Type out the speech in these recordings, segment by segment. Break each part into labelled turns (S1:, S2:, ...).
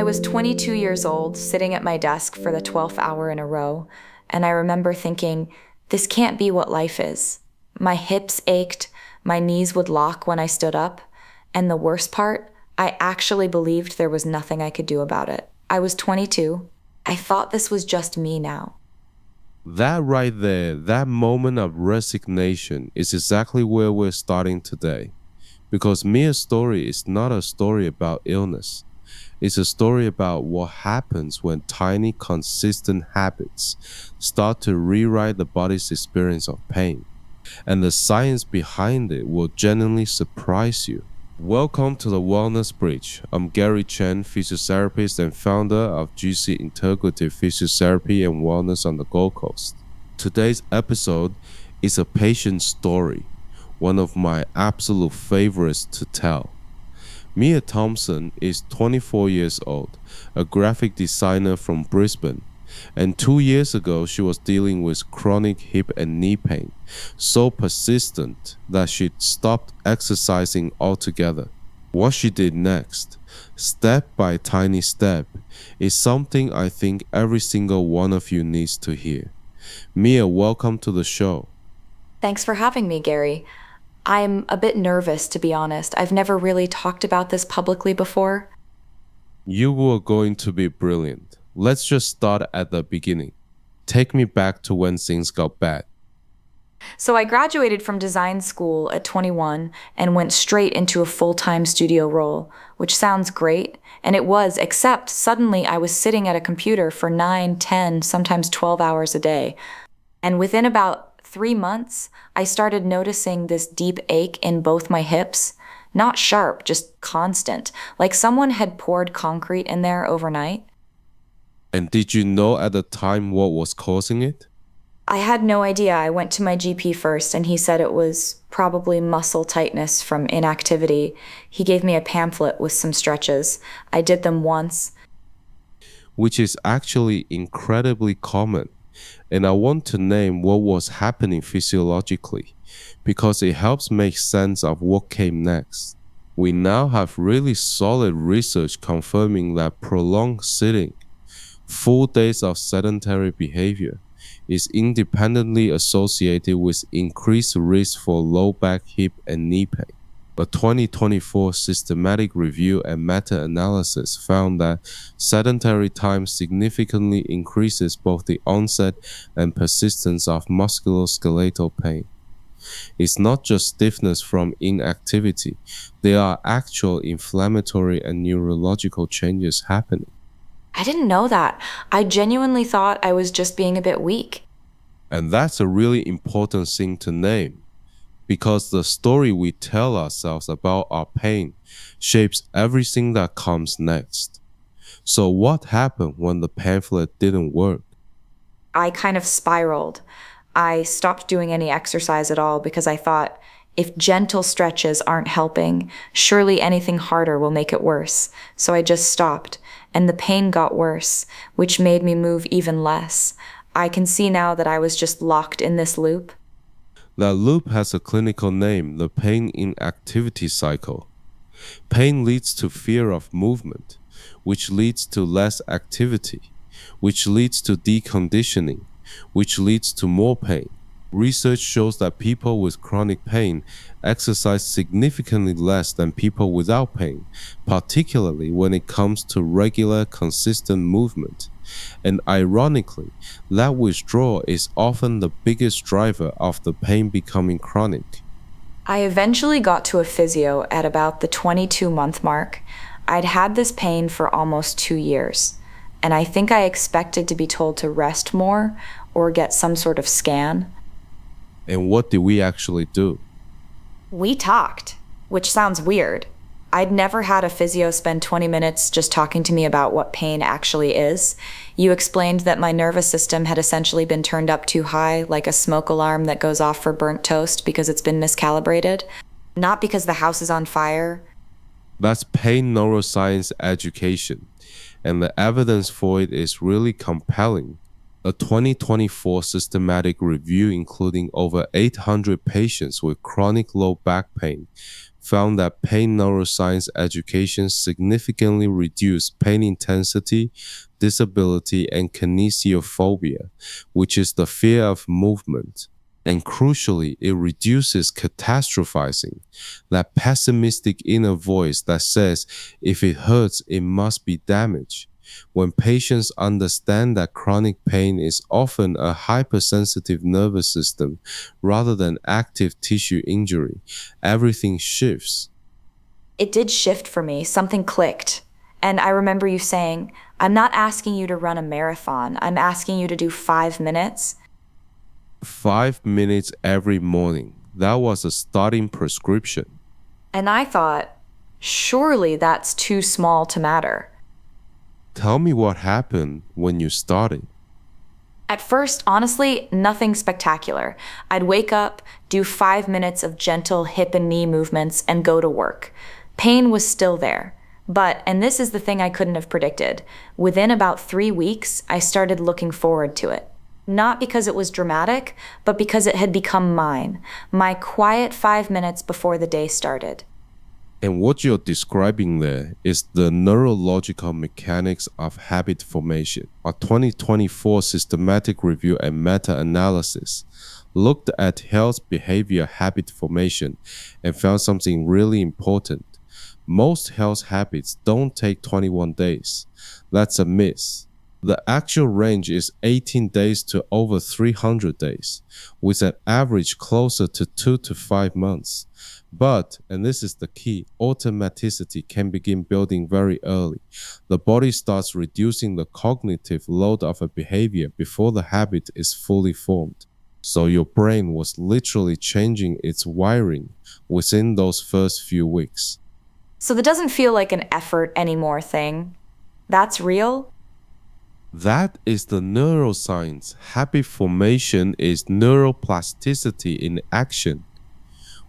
S1: was 22 years old, sitting at my desk for the 12th hour in a row, and I remember thinking, this can't be what life is. My hips ached, my knees would lock when I stood up, and the worst part, I actually believed there was nothing I could do about it. I was 22. I thought this was just me now.
S2: That right there, that moment of resignation is exactly where we're starting today. Because Mia's story is not a story about illness. It's a story about what happens when tiny, consistent habits start to rewrite the body's experience of pain. And the science behind it will genuinely surprise you. Welcome to the Wellness Bridge. I'm Gary Chen, physiotherapist and founder of GC Integrative Physiotherapy and Wellness on the Gold Coast. Today's episode is a patient story, one of my absolute favorites to tell. Mia Thompson is 24 years old, a graphic designer from Brisbane, and 2 years ago she was dealing with chronic hip and knee pain, so persistent that she stopped exercising altogether. What she did next, step by tiny step, is something I think every single one of you needs to hear. Mia, welcome to the show.
S1: Thanks for having me, Gary. I'm a bit nervous, to be honest. I've never really talked about this publicly before.
S2: You were going to be brilliant. Let's just start at the beginning. Take me back to when things got bad.
S1: So I graduated from design school at 21 and went straight into a full-time studio role, which sounds great, and it was, except suddenly I was sitting at a computer for 9, 10, sometimes 12 hours a day. And within about 3 months, I started noticing this deep ache in both my hips. Not sharp, just constant, like someone had poured concrete in there overnight.
S2: And did you know at the time what was causing it?
S1: I had no idea. I went to my GP first, and he said it was probably muscle tightness from inactivity. He gave me a pamphlet with some stretches. I did them once.
S2: Which is actually incredibly common. And I want to name what was happening physiologically, because it helps make sense of what came next. We now have really solid research confirming that prolonged sitting, full days of sedentary behavior, is independently associated with increased risk for low back, hip, and knee pain. A 2024 systematic review and meta-analysis found that sedentary time significantly increases both the onset and persistence of musculoskeletal pain. It's not just stiffness from inactivity, there are actual inflammatory and neurological changes happening.
S1: I didn't know that. I genuinely thought I was just being a bit weak.
S2: And that's a really important thing to name, because the story we tell ourselves about our pain shapes everything that comes next. So what happened when the pamphlet didn't work?
S1: I kind of spiraled. I stopped doing any exercise at all because I thought, if gentle stretches aren't helping, surely anything harder will make it worse. So I just stopped, and the pain got worse, which made me move even less. I can see now that I was just locked in this loop.
S2: That loop has a clinical name, the pain inactivity cycle. Pain leads to fear of movement, which leads to less activity, which leads to deconditioning, which leads to more pain. Research shows that people with chronic pain exercise significantly less than people without pain, particularly when it comes to regular, consistent movement. And ironically, that withdrawal is often the biggest driver of the pain becoming chronic.
S1: I eventually got to a physio at about the 22-month mark. I'd had this pain for almost 2 years, and I think I expected to be told to rest more or get some sort of scan.
S2: And what did we actually do?
S1: We talked, which sounds weird. I'd never had a physio spend 20 minutes just talking to me about what pain actually is. You explained that my nervous system had essentially been turned up too high, like a smoke alarm that goes off for burnt toast because it's been miscalibrated. Not because the house is on fire.
S2: That's Pain Neuroscience Education, and the evidence for it is really compelling. A 2024 systematic review including over 800 patients with chronic low back pain found that Pain Neuroscience Education significantly reduced pain intensity, disability, and kinesiophobia, which is the fear of movement. And crucially, it reduces catastrophizing, that pessimistic inner voice that says if it hurts, it must be damaged. When patients understand that chronic pain is often a hypersensitive nervous system rather than active tissue injury, everything shifts.
S1: It did shift for me. Something clicked. And I remember you saying, I'm not asking you to run a marathon. I'm asking you to do 5 minutes.
S2: 5 minutes every morning. That was a starting prescription.
S1: And I thought, surely that's too small to matter.
S2: Tell me what happened when you started.
S1: At first, honestly, nothing spectacular. I'd wake up, do 5 minutes of gentle hip and knee movements, and go to work. Pain was still there. But, and this is the thing I couldn't have predicted, within about 3 weeks, I started looking forward to it. Not because it was dramatic, but because it had become mine. My quiet 5 minutes before the day started.
S2: And what you're describing there is the neurological mechanics of habit formation. A 2024 systematic review and meta-analysis looked at health behavior habit formation and found something really important. Most health habits don't take 21 days. That's a miss. The actual range is 18 days to over 300 days, with an average closer to 2 to 5 months. But, and this is the key, automaticity can begin building very early. The body starts reducing the cognitive load of a behavior before the habit is fully formed. So your brain was literally changing its wiring within those first few weeks.
S1: So that doesn't feel like an effort anymore thing. That's real?
S2: That is the neuroscience. Habit formation is neuroplasticity in action.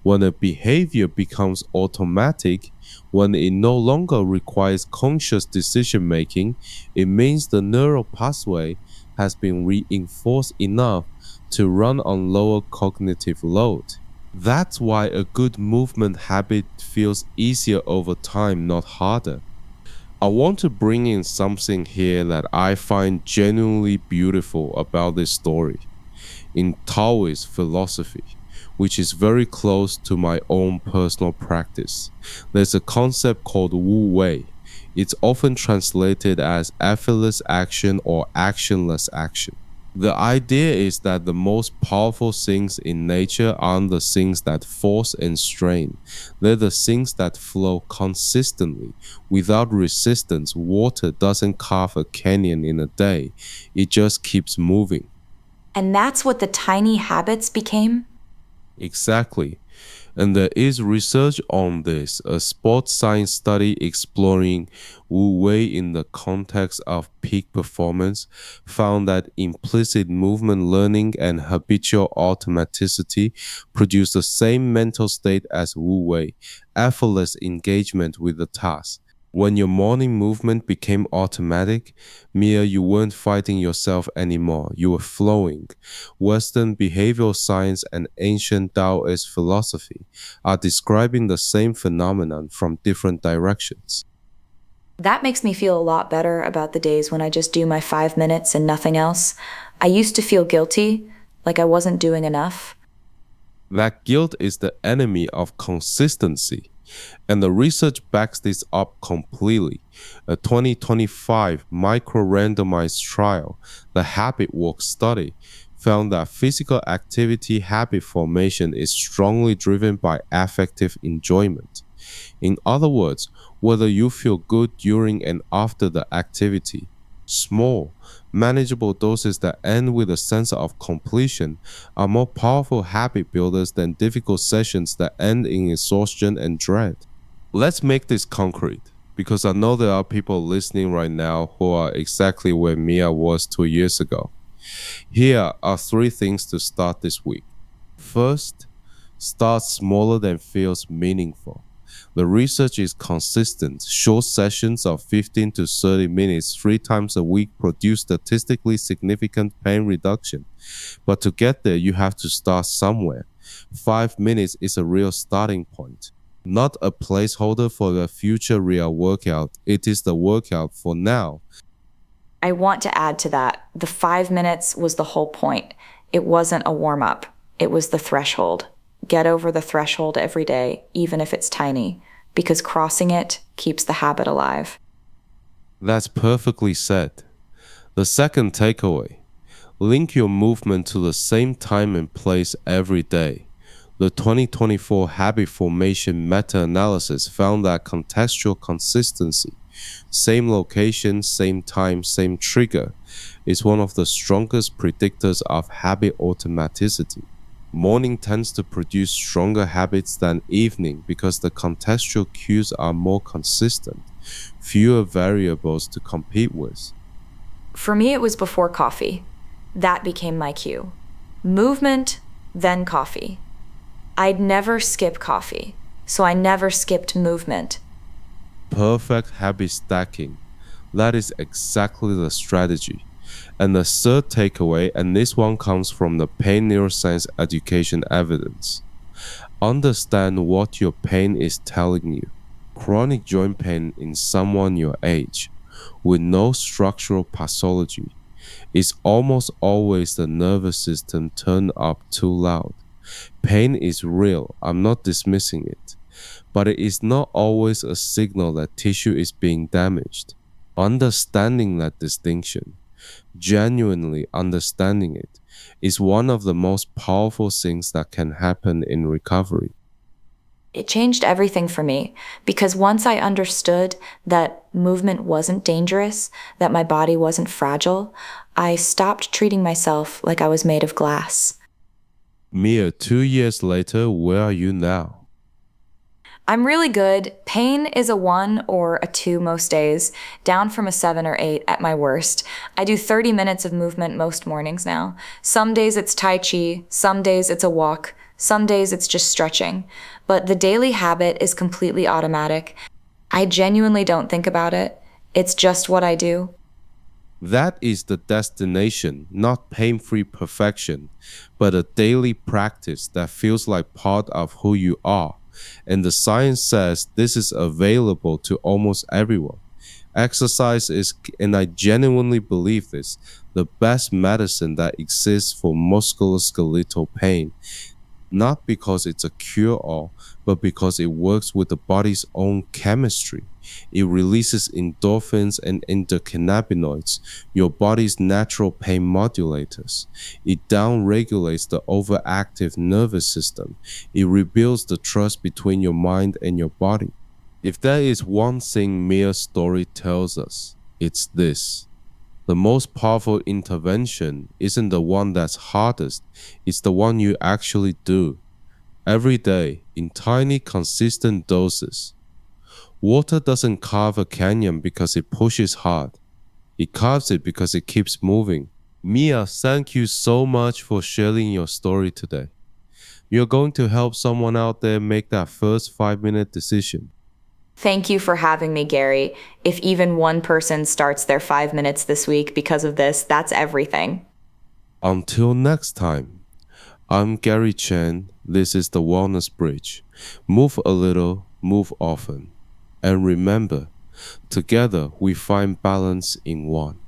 S2: When a behavior becomes automatic, when it no longer requires conscious decision making, it means the neural pathway has been reinforced enough to run on lower cognitive load. That's why a good movement habit feels easier over time, not harder. I want to bring in something here that I find genuinely beautiful about this story. In Taoist philosophy, which is very close to my own personal practice, there's a concept called Wu Wei. It's often translated as effortless action or actionless action. The idea is that the most powerful things in nature aren't the things that force and strain. They're the things that flow consistently. Without resistance, water doesn't carve a canyon in a day. It just keeps moving.
S1: And that's what the tiny habits became?
S2: Exactly. And there is research on this, a sports science study exploring Wu Wei in the context of peak performance found that implicit movement learning and habitual automaticity produce the same mental state as Wu Wei, effortless engagement with the task. When your morning movement became automatic, you weren't fighting yourself anymore, you were flowing. Western behavioral science and ancient Taoist philosophy are describing the same phenomenon from different directions.
S1: That makes me feel a lot better about the days when I just do my 5 minutes and nothing else. I used to feel guilty, like I wasn't doing enough.
S2: That guilt is the enemy of consistency. And the research backs this up completely. A 2025 micro-randomized trial, the Habit Walk study, found that physical activity habit formation is strongly driven by affective enjoyment. In other words, whether you feel good during and after the activity, small, manageable doses that end with a sense of completion are more powerful habit builders than difficult sessions that end in exhaustion and dread. Let's make this concrete, because I know there are people listening right now who are exactly where Mia was 2 years ago. Here are 3 things to start this week. First, start smaller than feels meaningful. The research is consistent. Short sessions of 15 to 30 minutes 3 times a week produce statistically significant pain reduction. But to get there, you have to start somewhere. 5 minutes is a real starting point. not a placeholder for the future real workout. It is the workout for now.
S1: I want to add to that, the 5 minutes was the whole point. It wasn't a warm-up. It was the threshold. Get over the threshold every day, even if it's tiny, because crossing it keeps the habit alive.
S2: That's perfectly said. The second takeaway: link your movement to the same time and place every day. The 2024 Habit Formation meta-analysis found that contextual consistency, same location, same time, same trigger, is one of the strongest predictors of habit automaticity. Morning tends to produce stronger habits than evening because the contextual cues are more consistent, fewer variables to compete with.
S1: For me, it was before coffee. That became my cue. Movement, then coffee. I'd never skip coffee, so I never skipped movement.
S2: Perfect habit stacking. That is exactly the strategy. And the third takeaway, and this one comes from the Pain Neuroscience Education evidence. Understand what your pain is telling you. Chronic joint pain in someone your age, with no structural pathology, is almost always the nervous system turned up too loud. Pain is real, I'm not dismissing it, but it is not always a signal that tissue is being damaged. Understanding that distinction, genuinely understanding it, is one of the most powerful things that can happen in recovery.
S1: It changed everything for me because once I understood that movement wasn't dangerous, that my body wasn't fragile, I stopped treating myself like I was made of glass.
S2: Mere 2 years later, where are you now?
S1: I'm really good. Pain is a 1 or a 2 most days, down from a 7 or 8 at my worst. I do 30 minutes of movement most mornings now. Some days it's Tai Chi, some days it's a walk, some days it's just stretching. But the daily habit is completely automatic. I genuinely don't think about it. It's just what I do.
S2: That is the destination, not pain-free perfection, but a daily practice that feels like part of who you are. And the science says this is available to almost everyone. Exercise is, and I genuinely believe this, the best medicine that exists for musculoskeletal pain. Not because it's a cure-all, but because it works with the body's own chemistry. It releases endorphins and endocannabinoids, your body's natural pain modulators. It downregulates the overactive nervous system. It rebuilds the trust between your mind and your body. If there is one thing Mia's story tells us, it's this. The most powerful intervention isn't the one that's hardest, it's the one you actually do. Every day, in tiny, consistent doses. Water doesn't carve a canyon because it pushes hard. It carves it because it keeps moving. Mia, thank you so much for sharing your story today. You're going to help someone out there make that first 5-minute decision.
S1: Thank you for having me, Gary. If even one person starts their 5 minutes this week because of this, that's everything.
S2: Until next time, I'm Gary Chen. This is the Wellness Bridge. Move a little, move often. And remember, together we find balance in one.